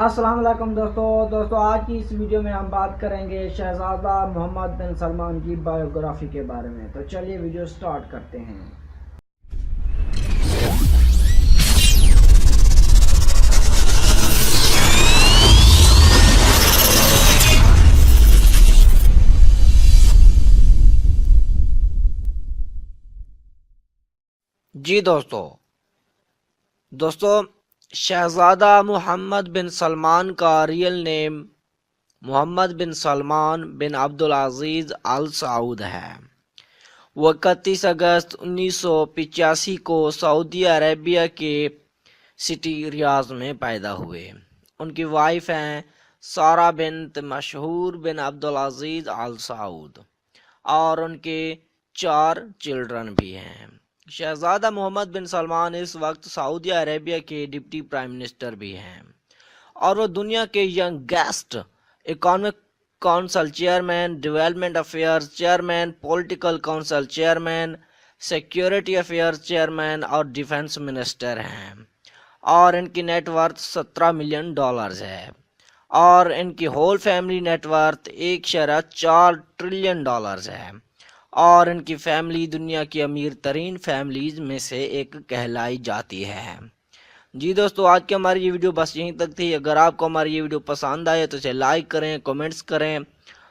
السلام علیکم دوستو آج کی اس ویڈیو میں ہم بات کریں گے شہزادہ محمد بن سلمان کی بایوگرافی کے بارے میں۔ تو چلیے ویڈیو سٹارٹ کرتے ہیں۔ جی دوستو شہزادہ محمد بن سلمان کا ریئل نیم محمد بن سلمان بن عبدالعزیز آل سعود ہے۔ وہ 31 اگست 1985 کو سعودی عربیہ کے سٹی ریاض میں پیدا ہوئے۔ ان کی وائف ہیں سارہ بنت مشہور بن عبدالعزیز آل سعود اور ان کے 4 چلڈرن بھی ہیں۔ شہزادہ محمد بن سلمان اس وقت سعودی عربیہ کے ڈپٹی پرائم منسٹر بھی ہیں اور وہ دنیا کے youngest economic council chairman, development affairs chairman, political council chairman, security affairs chairman اور ڈیفنس منسٹر ہیں، اور ان کی نیٹ ورتھ $17 ملین ہے اور ان کی whole family net worth 1.4 trillion ہے اور ان کی فیملی دنیا کی امیر ترین فیملیز میں سے ایک کہلائی جاتی ہے۔ جی دوستو، آج کی ہماری یہ ویڈیو بس یہیں تک تھی۔ اگر آپ کو ہماری یہ ویڈیو پسند آئے تو اسے لائک کریں، کومنٹس کریں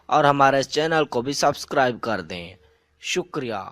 اور ہمارے اس چینل کو بھی سبسکرائب کر دیں۔ شکریہ۔